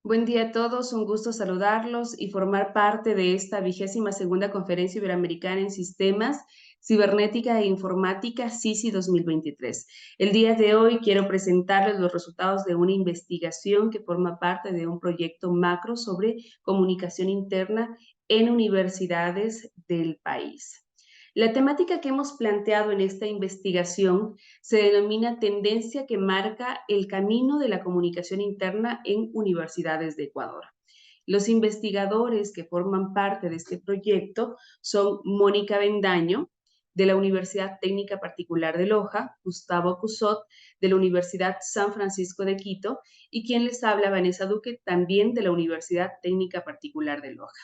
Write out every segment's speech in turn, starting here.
Buen día a todos, un gusto saludarlos y formar parte de esta 22ª Conferencia Iberoamericana en Sistemas, Cibernética e Informática, SISI 2023. El día de hoy quiero presentarles los resultados de una investigación que forma parte de un proyecto macro sobre comunicación interna en universidades del país. La temática que hemos planteado en esta investigación se denomina tendencia que marca el camino de la comunicación interna en universidades de Ecuador. Los investigadores que forman parte de este proyecto son Mónica Bendaño, de la Universidad Técnica Particular de Loja, Gustavo Cusot, de la Universidad San Francisco de Quito, y quien les habla, Vanessa Duque, también de la Universidad Técnica Particular de Loja.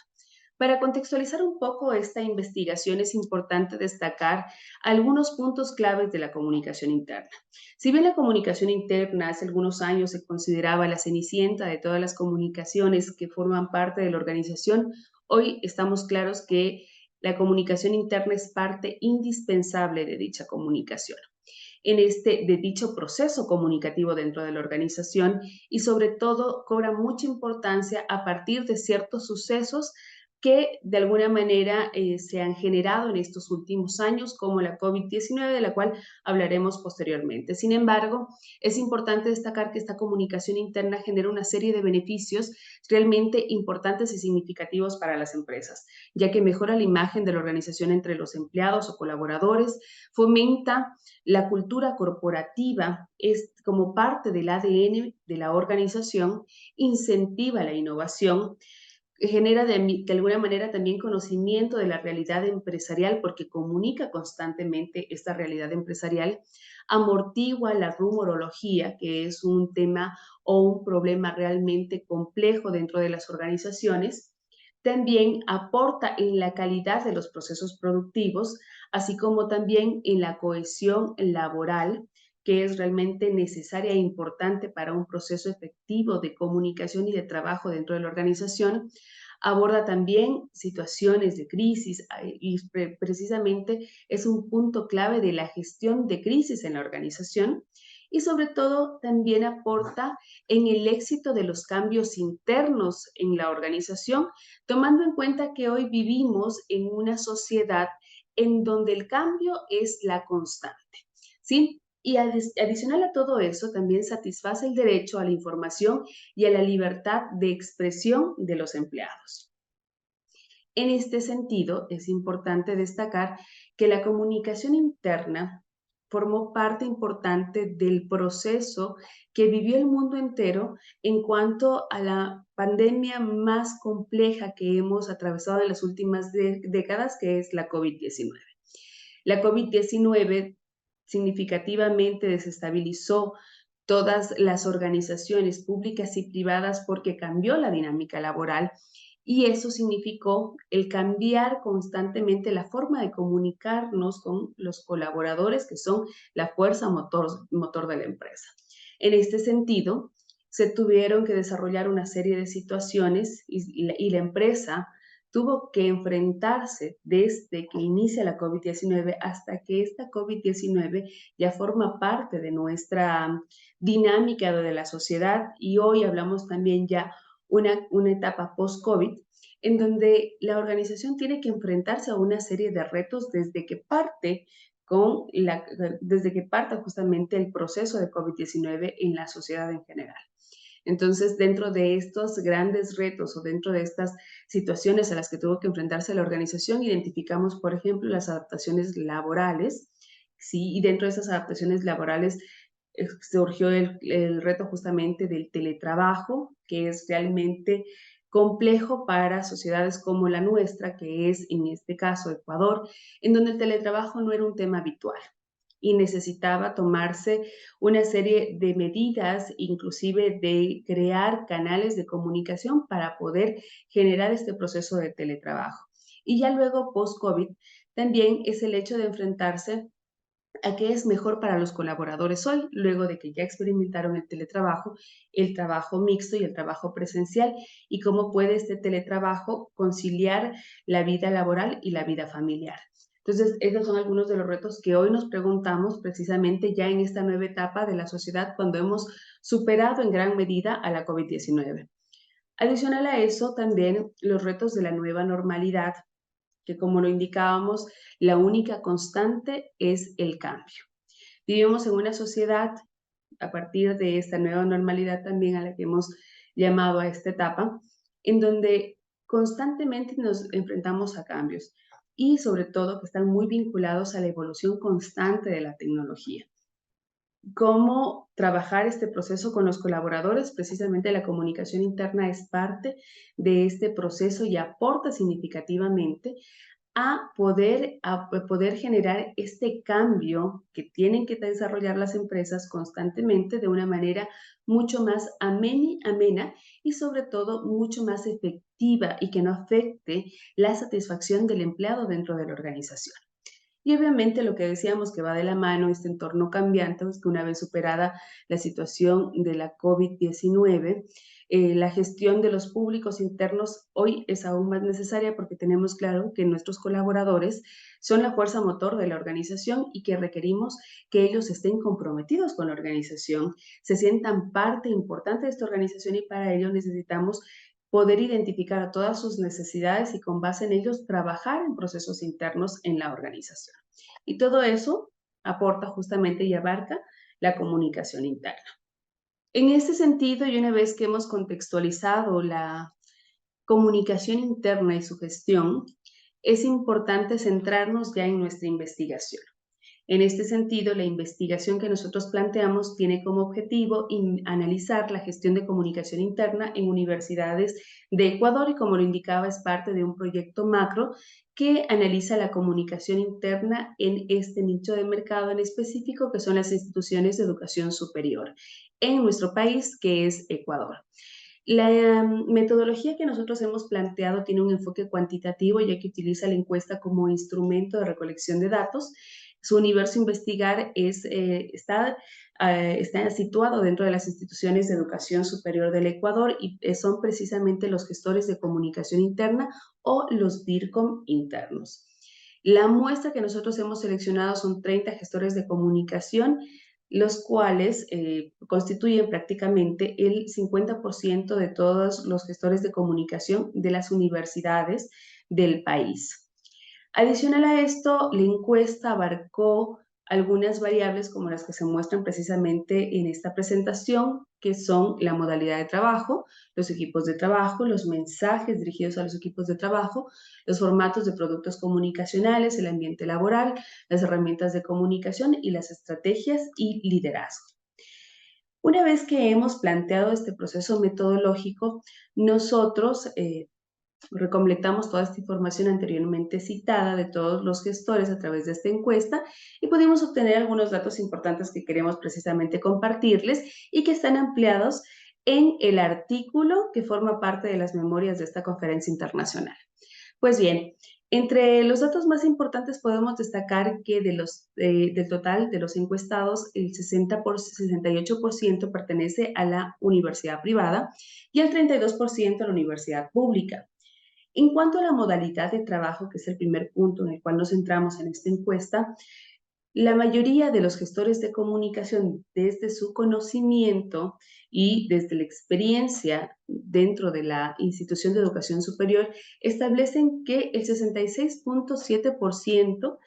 Para contextualizar un poco esta investigación es importante destacar algunos puntos claves de la comunicación interna. Si bien la comunicación interna hace algunos años se consideraba la cenicienta de todas las comunicaciones que forman parte de la organización, hoy estamos claros que la comunicación interna es parte indispensable de dicha comunicación de dicho proceso comunicativo dentro de la organización y sobre todo cobra mucha importancia a partir de ciertos sucesos que de alguna manera se han generado en estos últimos años, como la COVID-19, de la cual hablaremos posteriormente. Sin embargo, es importante destacar que esta comunicación interna genera una serie de beneficios realmente importantes y significativos para las empresas, ya que mejora la imagen de la organización entre los empleados o colaboradores, fomenta la cultura corporativa es como parte del ADN de la organización, incentiva la innovación, genera de alguna manera también conocimiento de la realidad empresarial porque comunica constantemente esta realidad empresarial, amortigua la rumorología, que es un tema o un problema realmente complejo dentro de las organizaciones. También aporta en la calidad de los procesos productivos, así como también en la cohesión laboral, que es realmente necesaria e importante para un proceso efectivo de comunicación y de trabajo dentro de la organización. Aborda también situaciones de crisis y precisamente es un punto clave de la gestión de crisis en la organización y sobre todo también aporta en el éxito de los cambios internos en la organización, tomando en cuenta que hoy vivimos en una sociedad en donde el cambio es la constante, ¿sí? Y adicional a todo eso, también satisface el derecho a la información y a la libertad de expresión de los empleados. En este sentido, es importante destacar que la comunicación interna formó parte importante del proceso que vivió el mundo entero en cuanto a la pandemia más compleja que hemos atravesado en las últimas décadas, que es la COVID-19. La COVID-19 significativamente desestabilizó todas las organizaciones públicas y privadas porque cambió la dinámica laboral y eso significó el cambiar constantemente la forma de comunicarnos con los colaboradores que son la fuerza motor de la empresa. En este sentido, se tuvieron que desarrollar una serie de situaciones y la empresa tuvo que enfrentarse desde que inicia la COVID-19 hasta que esta COVID-19 ya forma parte de nuestra dinámica de la sociedad y hoy hablamos también ya una etapa post-COVID en donde la organización tiene que enfrentarse a una serie de retos desde que parte justamente el proceso de COVID-19 en la sociedad en general. Entonces, dentro de estos grandes retos o dentro de estas situaciones a las que tuvo que enfrentarse la organización, identificamos, por ejemplo, las adaptaciones laborales, ¿sí? Y dentro de esas adaptaciones laborales surgió el reto justamente del teletrabajo, que es realmente complejo para sociedades como la nuestra, que es en este caso Ecuador, en donde el teletrabajo no era un tema habitual y necesitaba tomarse una serie de medidas, inclusive de crear canales de comunicación para poder generar este proceso de teletrabajo. Y ya luego, post-COVID, también es el hecho de enfrentarse a qué es mejor para los colaboradores hoy, luego de que ya experimentaron el trabajo mixto y el trabajo presencial, y cómo puede este teletrabajo conciliar la vida laboral y la vida familiar. Entonces, esos son algunos de los retos que hoy nos preguntamos precisamente ya en esta nueva etapa de la sociedad cuando hemos superado en gran medida a la COVID-19. Adicional a eso, también los retos de la nueva normalidad, que como lo indicábamos, la única constante es el cambio. Vivimos en una sociedad, a partir de esta nueva normalidad también a la que hemos llamado a esta etapa, en donde constantemente nos enfrentamos a cambios y sobre todo que están muy vinculados a la evolución constante de la tecnología. Cómo trabajar este proceso con los colaboradores, precisamente la comunicación interna es parte de este proceso y aporta significativamente a poder generar este cambio que tienen que desarrollar las empresas constantemente de una manera mucho más amena y sobre todo mucho más efectiva y que no afecte la satisfacción del empleado dentro de la organización. Y obviamente lo que decíamos que va de la mano, este entorno cambiante, es que una vez superada la situación de la COVID-19, la gestión de los públicos internos hoy es aún más necesaria porque tenemos claro que nuestros colaboradores son la fuerza motor de la organización y que requerimos que ellos estén comprometidos con la organización, se sientan parte importante de esta organización y para ello necesitamos poder identificar todas sus necesidades y con base en ellos trabajar en procesos internos en la organización. Y todo eso aporta justamente y abarca la comunicación interna. En este sentido, y una vez que hemos contextualizado la comunicación interna y su gestión, es importante centrarnos ya en nuestra investigación. En este sentido, la investigación que nosotros planteamos tiene como objetivo analizar la gestión de comunicación interna en universidades de Ecuador y, como lo indicaba, es parte de un proyecto macro que analiza la comunicación interna en este nicho de mercado en específico, que son las instituciones de educación superior en nuestro país, que es Ecuador. La metodología que nosotros hemos planteado tiene un enfoque cuantitativo, ya que utiliza la encuesta como instrumento de recolección de datos. Su universo investigar está situado dentro de las instituciones de educación superior del Ecuador y son precisamente los gestores de comunicación interna o los DIRCOM internos. La muestra que nosotros hemos seleccionado son 30 gestores de comunicación, los cuales constituyen prácticamente el 50% de todos los gestores de comunicación de las universidades del país. Adicional a esto, la encuesta abarcó algunas variables como las que se muestran precisamente en esta presentación, que son la modalidad de trabajo, los equipos de trabajo, los mensajes dirigidos a los equipos de trabajo, los formatos de productos comunicacionales, el ambiente laboral, las herramientas de comunicación y las estrategias y liderazgo. Una vez que hemos planteado este proceso metodológico, nosotros recolectamos toda esta información anteriormente citada de todos los gestores a través de esta encuesta y pudimos obtener algunos datos importantes que queremos precisamente compartirles y que están ampliados en el artículo que forma parte de las memorias de esta conferencia internacional. Pues bien, entre los datos más importantes podemos destacar que del total de los encuestados, el 68% pertenece a la universidad privada y el 32% a la universidad pública. En cuanto a la modalidad de trabajo, que es el primer punto en el cual nos centramos en esta encuesta, la mayoría de los gestores de comunicación, desde su conocimiento y desde la experiencia dentro de la institución de educación superior, establecen que el 66.7%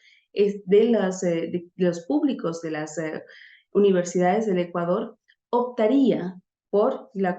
de los públicos de las universidades del Ecuador optaría por la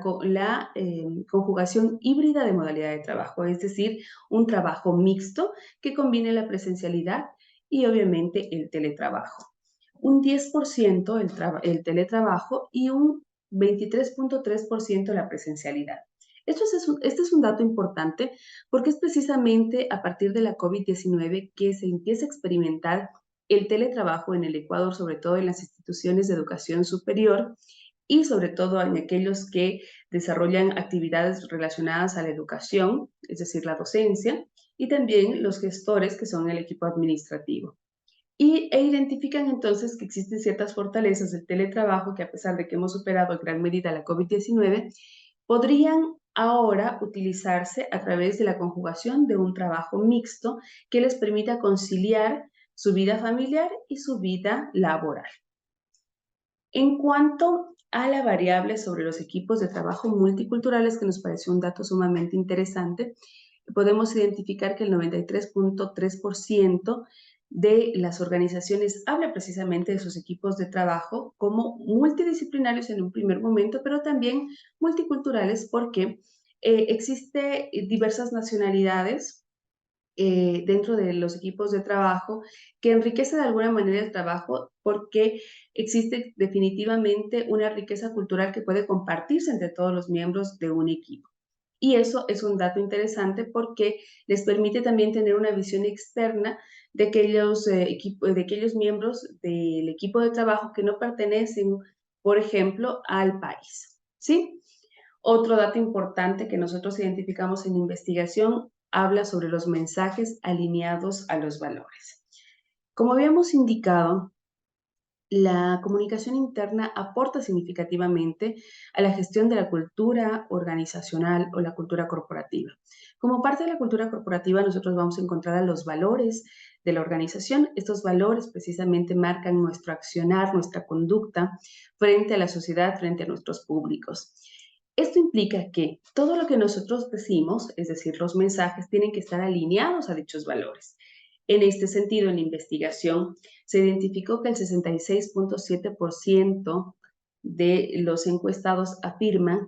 conjugación híbrida de modalidad de trabajo, es decir, un trabajo mixto que combine la presencialidad y obviamente el teletrabajo. Un 10% el teletrabajo y un 23.3% la presencialidad. Este es un dato importante porque es precisamente a partir de la COVID-19 que se empieza a experimentar el teletrabajo en el Ecuador, sobre todo en las instituciones de educación superior y sobre todo en aquellos que desarrollan actividades relacionadas a la educación, es decir, la docencia, y también los gestores que son el equipo administrativo. E identifican entonces que existen ciertas fortalezas del teletrabajo que, a pesar de que hemos superado en gran medida la COVID-19, podrían ahora utilizarse a través de la conjugación de un trabajo mixto que les permita conciliar su vida familiar y su vida laboral. En cuanto a la variable sobre los equipos de trabajo multiculturales, que nos pareció un dato sumamente interesante, podemos identificar que el 93.3% de las organizaciones habla precisamente de sus equipos de trabajo como multidisciplinarios en un primer momento, pero también multiculturales porque existe diversas nacionalidades dentro de los equipos de trabajo, que enriquece de alguna manera el trabajo porque existe definitivamente una riqueza cultural que puede compartirse entre todos los miembros de un equipo. Y eso es un dato interesante porque les permite también tener una visión externa de de aquellos miembros del equipo de trabajo que no pertenecen, por ejemplo, al país, ¿sí? Otro dato importante que nosotros identificamos en investigación habla sobre los mensajes alineados a los valores. Como habíamos indicado, la comunicación interna aporta significativamente a la gestión de la cultura organizacional o la cultura corporativa. Como parte de la cultura corporativa, nosotros vamos a encontrar a los valores de la organización. Estos valores precisamente marcan nuestro accionar, nuestra conducta frente a la sociedad, frente a nuestros públicos. Esto implica que todo lo que nosotros decimos, es decir, los mensajes, tienen que estar alineados a dichos valores. En este sentido, en la investigación se identificó que el 66.7% de los encuestados afirman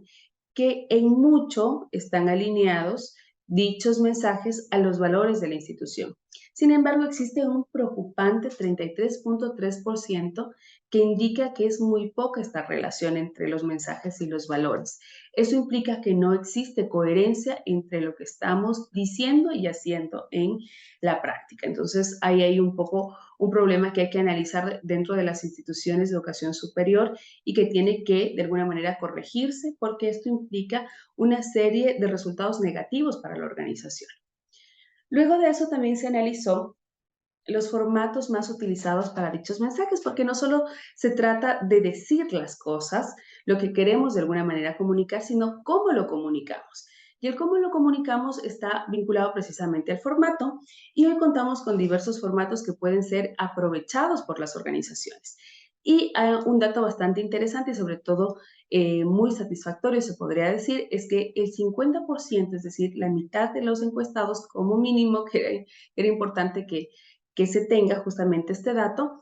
que en mucho están alineados dichos mensajes a los valores de la institución. Sin embargo, existe un preocupante 33.3% que indica que es muy poca esta relación entre los mensajes y los valores. Eso implica que no existe coherencia entre lo que estamos diciendo y haciendo en la práctica. Entonces, ahí hay un poco un problema que hay que analizar dentro de las instituciones de educación superior y que tiene que, de alguna manera, corregirse porque esto implica una serie de resultados negativos para la organización. Luego de eso también se analizó los formatos más utilizados para dichos mensajes, porque no solo se trata de decir las cosas, lo que queremos de alguna manera comunicar, sino cómo lo comunicamos. Y el cómo lo comunicamos está vinculado precisamente al formato y hoy contamos con diversos formatos que pueden ser aprovechados por las organizaciones. Y un dato bastante interesante y sobre todo muy satisfactorio, se podría decir, es que el 50%, es decir, la mitad de los encuestados, como mínimo, que era importante que se tenga justamente este dato,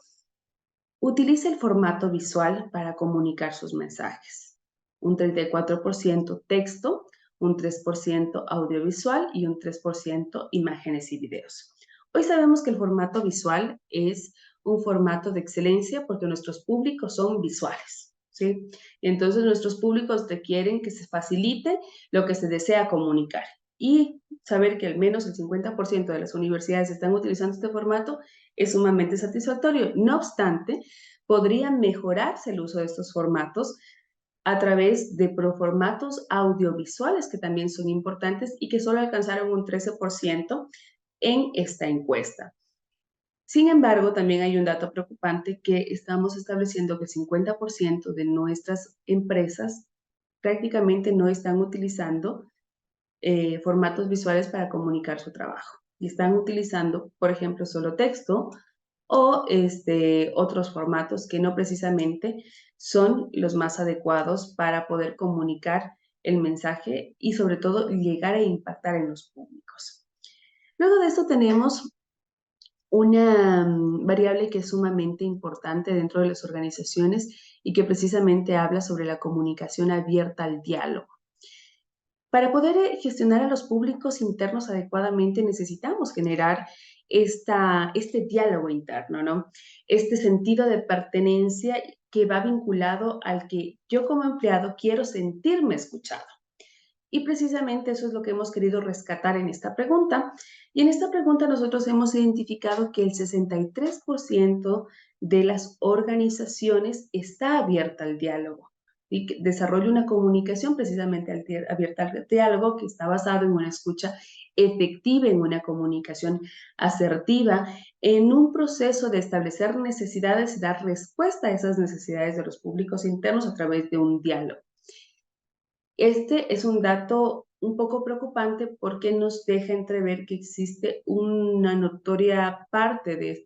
utiliza el formato visual para comunicar sus mensajes. Un 34% texto, un 3% audiovisual y un 3% imágenes y videos. Hoy sabemos que el formato visual es un formato de excelencia porque nuestros públicos son visuales, ¿sí? Entonces nuestros públicos requieren que se facilite lo que se desea comunicar. Y saber que al menos el 50% de las universidades están utilizando este formato es sumamente satisfactorio. No obstante, podría mejorarse el uso de estos formatos a través de proformatos audiovisuales que también son importantes y que solo alcanzaron un 13% en esta encuesta. Sin embargo, también hay un dato preocupante que estamos estableciendo que el 50% de nuestras empresas prácticamente no están utilizando formatos visuales para comunicar su trabajo. Y están utilizando, por ejemplo, solo texto o otros formatos que no precisamente son los más adecuados para poder comunicar el mensaje y sobre todo llegar a impactar en los públicos. Luego de esto tenemos una variable que es sumamente importante dentro de las organizaciones y que precisamente habla sobre la comunicación abierta al diálogo. Para poder gestionar a los públicos internos adecuadamente necesitamos generar este diálogo interno, ¿no? Este sentido de pertenencia que va vinculado al que yo como empleado quiero sentirme escuchado. Y precisamente eso es lo que hemos querido rescatar en esta pregunta. Y en esta pregunta nosotros hemos identificado que el 63% de las organizaciones está abierta al diálogo y que desarrolla una comunicación precisamente abierta al diálogo que está basado en una escucha efectiva, en una comunicación asertiva, en un proceso de establecer necesidades y dar respuesta a esas necesidades de los públicos internos a través de un diálogo. Este es un dato un poco preocupante porque nos deja entrever que existe una notoria parte de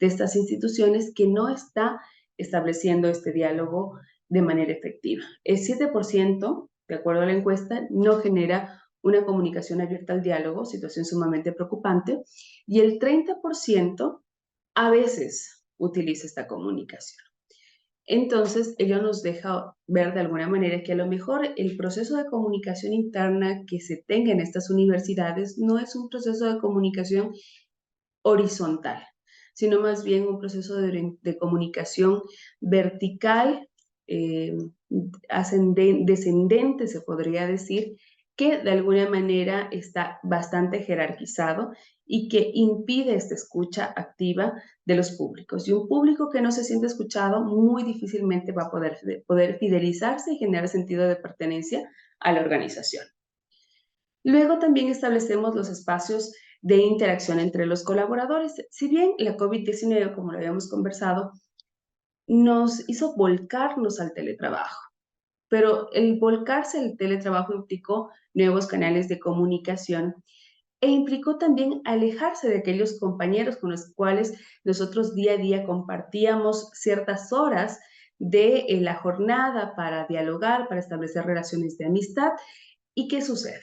estas instituciones que no está estableciendo este diálogo de manera efectiva. El 7%, de acuerdo a la encuesta, no genera una comunicación abierta al diálogo, situación sumamente preocupante, y el 30% a veces utiliza esta comunicación. Entonces, ello nos deja ver de alguna manera que a lo mejor el proceso de comunicación interna que se tenga en estas universidades no es un proceso de comunicación horizontal, sino más bien un proceso de comunicación vertical, eh, descendente, se podría decir, que de alguna manera está bastante jerarquizado y que impide esta escucha activa de los públicos. Y un público que no se siente escuchado muy difícilmente va a poder fidelizarse y generar sentido de pertenencia a la organización. Luego también establecemos los espacios de interacción entre los colaboradores. Si bien la COVID-19, como lo habíamos conversado, nos hizo volcarnos al teletrabajo, pero el volcarse al teletrabajo implicó nuevos canales de comunicación e implicó también alejarse de aquellos compañeros con los cuales nosotros día a día compartíamos ciertas horas de la jornada para dialogar, para establecer relaciones de amistad. ¿Y qué sucede?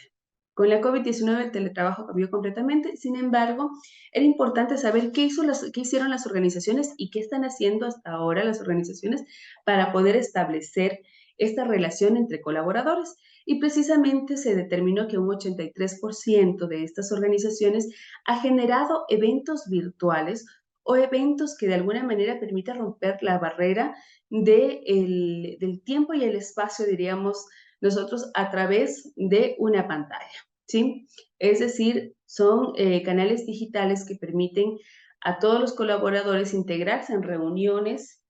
Con la COVID-19 el teletrabajo cambió completamente, sin embargo, era importante saber qué hicieron las organizaciones y qué están haciendo hasta ahora las organizaciones para poder establecer esta relación entre colaboradores. Y precisamente se determinó que un 83% de estas organizaciones ha generado eventos virtuales o eventos que de alguna manera permitan romper la barrera del tiempo y el espacio, diríamos, nosotros a través de una pantalla, ¿sí? Es decir, son canales digitales que permiten a todos los colaboradores integrarse en reuniones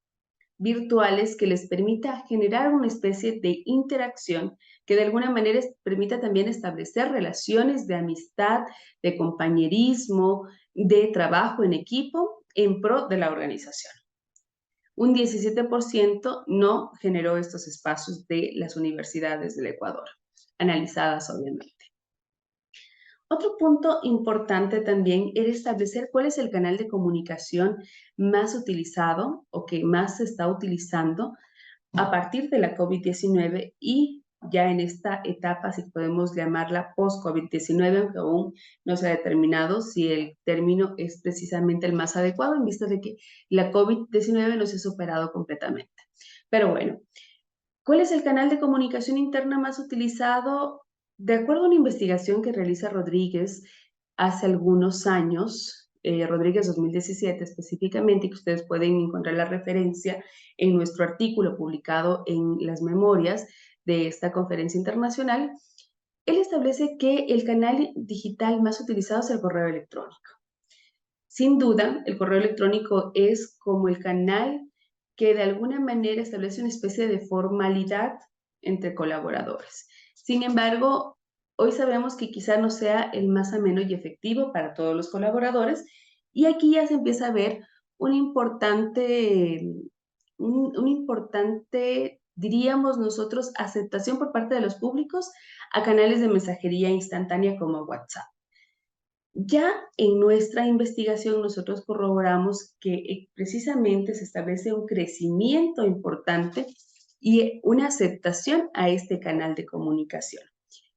virtuales que les permita generar una especie de interacción que de alguna manera permita también establecer relaciones de amistad, de compañerismo, de trabajo en equipo en pro de la organización. Un 17% no generó estos espacios de las universidades del Ecuador, analizadas obviamente. Otro punto importante también era establecer cuál es el canal de comunicación más utilizado o que más se está utilizando a partir de la COVID-19 y ya en esta etapa, si podemos llamarla post-COVID-19, aunque aún no se ha determinado si el término es precisamente el más adecuado en vista de que la COVID-19 no se ha superado completamente. Pero bueno, ¿cuál es el canal de comunicación interna más utilizado? De acuerdo a una investigación que realiza Rodríguez hace algunos años, Rodríguez 2017 específicamente, que ustedes pueden encontrar la referencia en nuestro artículo publicado en las memorias de esta conferencia internacional, él establece que el canal digital más utilizado es el correo electrónico. Sin duda, el correo electrónico es como el canal que de alguna manera establece una especie de formalidad entre colaboradores. Sin embargo, hoy sabemos que quizá no sea el más ameno y efectivo para todos los colaboradores y aquí ya se empieza a ver un importante, diríamos nosotros, aceptación por parte de los públicos a canales de mensajería instantánea como WhatsApp. Ya en nuestra investigación nosotros corroboramos que precisamente se establece un crecimiento importante y una aceptación a este canal de comunicación.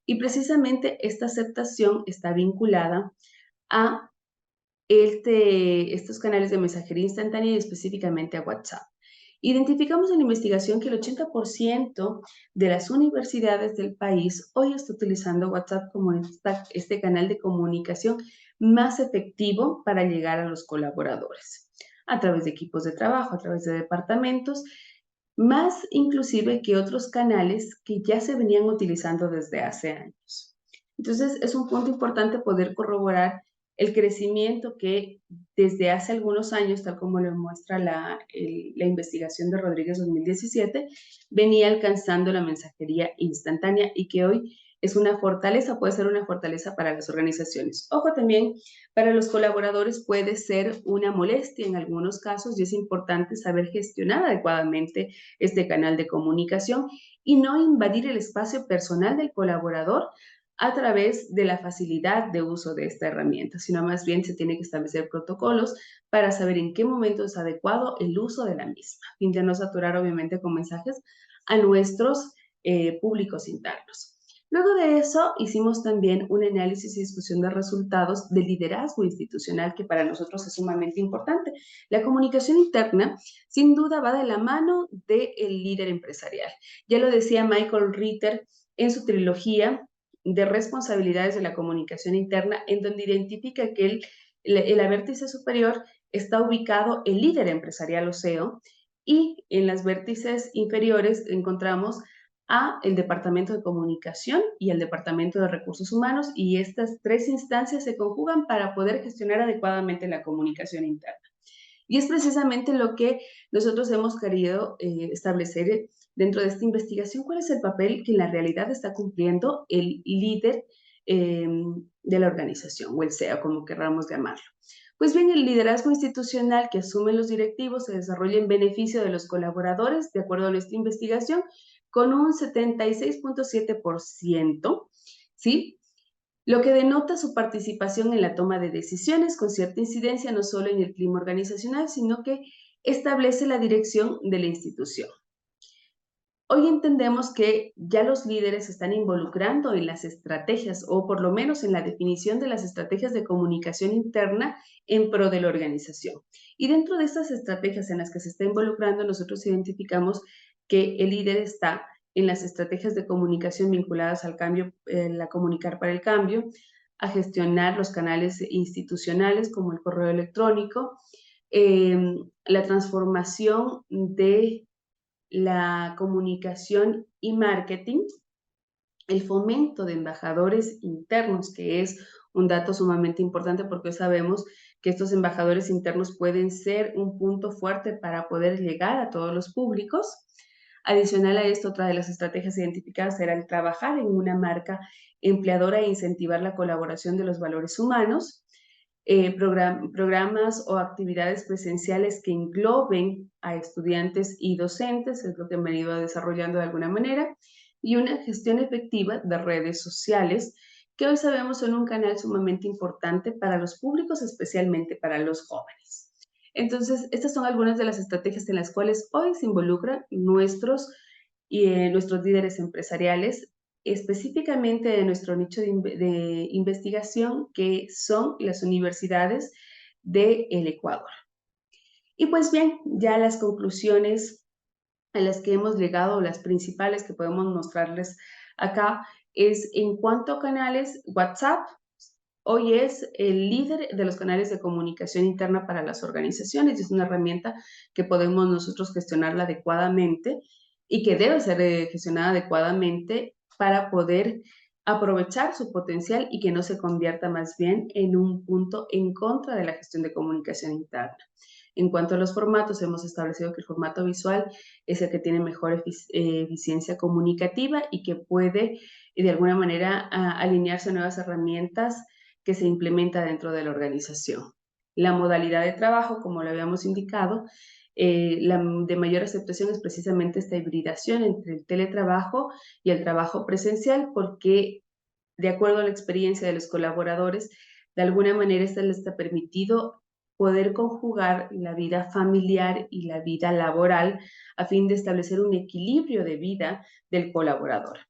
Y precisamente esta aceptación está vinculada a estos canales de mensajería instantánea y específicamente a WhatsApp. Identificamos en la investigación que el 80% de las universidades del país hoy está utilizando WhatsApp como este canal de comunicación más efectivo para llegar a los colaboradores, a través de equipos de trabajo, a través de departamentos, más inclusive que otros canales que ya se venían utilizando desde hace años. Entonces, es un punto importante poder corroborar el crecimiento que desde hace algunos años, tal como lo muestra la investigación de Rodríguez 2017, venía alcanzando la mensajería instantánea y que hoy es una fortaleza, puede ser una fortaleza para las organizaciones. Ojo también, para los colaboradores puede ser una molestia en algunos casos y es importante saber gestionar adecuadamente este canal de comunicación y no invadir el espacio personal del colaborador a través de la facilidad de uso de esta herramienta, sino más bien se tiene que establecer protocolos para saber en qué momento es adecuado el uso de la misma, sin de no saturar obviamente con mensajes a nuestros públicos internos. Luego de eso, hicimos también un análisis y discusión de resultados del liderazgo institucional, que para nosotros es sumamente importante. La comunicación interna, sin duda, va de la mano del líder empresarial. Ya lo decía Michael Ritter en su trilogía de responsabilidades de la comunicación interna, en donde identifica que en la vértice superior está ubicado el líder empresarial o CEO, y en las vértices inferiores encontramos a el Departamento de Comunicación y el Departamento de Recursos Humanos, y estas tres instancias se conjugan para poder gestionar adecuadamente la comunicación interna. Y es precisamente lo que nosotros hemos querido establecer dentro de esta investigación: cuál es el papel que en la realidad está cumpliendo el líder de la organización, o el CEO, como querramos llamarlo. Pues bien, el liderazgo institucional que asumen los directivos se desarrolla en beneficio de los colaboradores, de acuerdo a nuestra investigación, con un 76.7%, ¿sí? Lo que denota su participación en la toma de decisiones, con cierta incidencia no solo en el clima organizacional, sino que establece la dirección de la institución. Hoy entendemos que ya los líderes se están involucrando en las estrategias, o por lo menos en la definición de las estrategias de comunicación interna en pro de la organización. Y dentro de estas estrategias en las que se está involucrando, nosotros identificamos que el líder está en las estrategias de comunicación vinculadas al cambio, la comunicar para el cambio, a gestionar los canales institucionales como el correo electrónico, la transformación de la comunicación y marketing, el fomento de embajadores internos, que es un dato sumamente importante, porque hoy sabemos que estos embajadores internos pueden ser un punto fuerte para poder llegar a todos los públicos. Adicional a esto, otra de las estrategias identificadas era el trabajar en una marca empleadora e incentivar la colaboración de los valores humanos. Programas o actividades presenciales que engloben a estudiantes y docentes, es lo que han venido desarrollando de alguna manera, y una gestión efectiva de redes sociales, que hoy sabemos son un canal sumamente importante para los públicos, especialmente para los jóvenes. Entonces, estas son algunas de las estrategias en las cuales hoy se involucran nuestros líderes empresariales, específicamente de nuestro nicho de investigación, que son las universidades del Ecuador. Y pues bien, ya las conclusiones a las que hemos llegado, las principales que podemos mostrarles acá, es en cuanto a canales. WhatsApp hoy es el líder de los canales de comunicación interna para las organizaciones, y es una herramienta que podemos nosotros gestionarla adecuadamente, y que debe ser gestionada adecuadamente para poder aprovechar su potencial y que no se convierta más bien en un punto en contra de la gestión de comunicación interna. En cuanto a los formatos, hemos establecido que el formato visual es el que tiene mejor eficiencia comunicativa y que puede de alguna manera alinearse a nuevas herramientas que se implementa dentro de la organización. La modalidad de trabajo, como lo habíamos indicado, la de mayor aceptación es precisamente esta hibridación entre el teletrabajo y el trabajo presencial, porque de acuerdo a la experiencia de los colaboradores, de alguna manera esto les está permitido poder conjugar la vida familiar y la vida laboral a fin de establecer un equilibrio de vida del colaborador.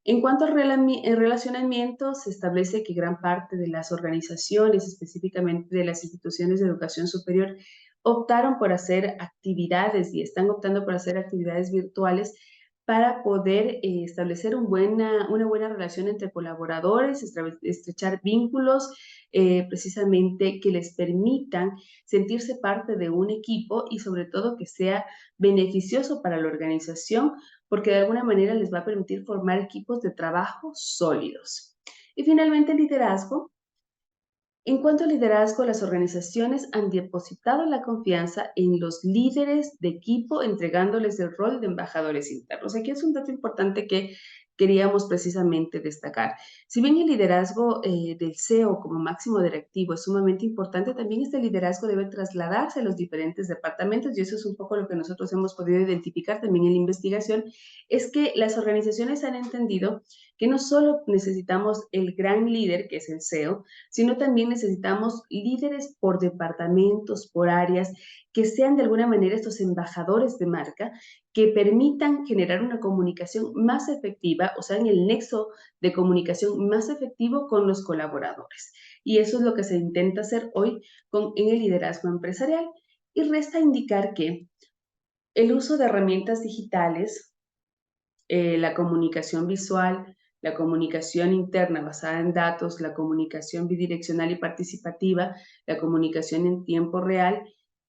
En cuanto al relacionamiento, se establece que gran parte de las organizaciones, específicamente de las instituciones de educación superior, optaron por hacer actividades y están optando por hacer actividades virtuales para poder establecer una buena relación entre colaboradores, estrechar vínculos precisamente que les permitan sentirse parte de un equipo, y sobre todo que sea beneficioso para la organización, porque de alguna manera les va a permitir formar equipos de trabajo sólidos. Y finalmente, el liderazgo. En cuanto al liderazgo, las organizaciones han depositado la confianza en los líderes de equipo, entregándoles el rol de embajadores internos. Aquí es un dato importante que queríamos precisamente destacar. Si bien el liderazgo del CEO como máximo directivo es sumamente importante, también este liderazgo debe trasladarse a los diferentes departamentos, y eso es un poco lo que nosotros hemos podido identificar también en la investigación, es que las organizaciones han entendido que no solo necesitamos el gran líder, que es el CEO, sino también necesitamos líderes por departamentos, por áreas, que sean de alguna manera estos embajadores de marca, que permitan generar una comunicación más efectiva, o sea, en el nexo de comunicación más efectivo con los colaboradores. Y eso es lo que se intenta hacer hoy en el liderazgo empresarial. Y resta indicar que el uso de herramientas digitales, la comunicación visual, la comunicación interna basada en datos, la comunicación bidireccional y participativa, la comunicación en tiempo real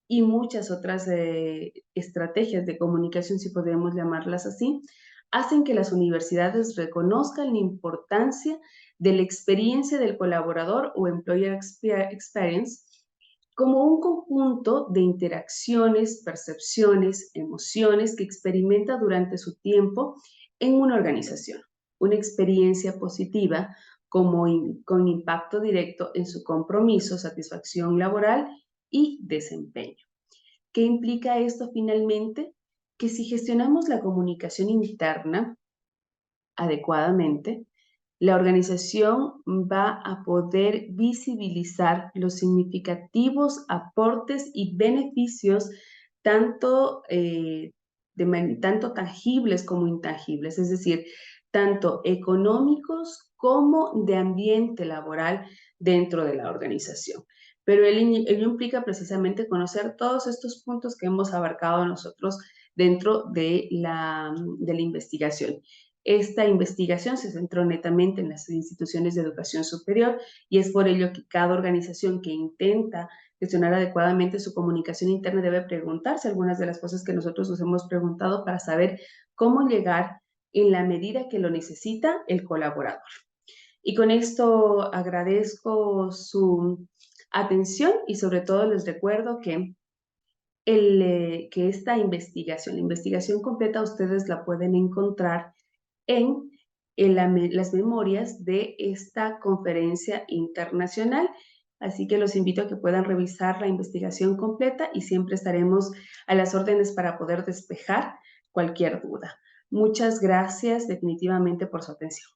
y muchas otras estrategias de comunicación, si podemos llamarlas así, hacen que las universidades reconozcan la importancia de la experiencia del colaborador o employer experience como un conjunto de interacciones, percepciones, emociones que experimenta durante su tiempo en una organización. Una experiencia positiva con impacto directo en su compromiso, satisfacción laboral y desempeño. ¿Qué implica esto finalmente? Que si gestionamos la comunicación interna adecuadamente, la organización va a poder visibilizar los significativos aportes y beneficios tanto, tanto tangibles como intangibles, es decir, tanto económicos como de ambiente laboral dentro de la organización. Pero ello implica precisamente conocer todos estos puntos que hemos abarcado nosotros dentro de la investigación. Esta investigación se centró netamente en las instituciones de educación superior y es por ello que cada organización que intenta gestionar adecuadamente su comunicación interna debe preguntarse algunas de las cosas que nosotros nos hemos preguntado para saber cómo llegar en la medida que lo necesita el colaborador. Y con esto agradezco su atención y sobre todo les recuerdo que que esta investigación, la investigación completa, ustedes la pueden encontrar en las memorias de esta conferencia internacional. Así que los invito a que puedan revisar la investigación completa y siempre estaremos a las órdenes para poder despejar cualquier duda. Muchas gracias definitivamente por su atención.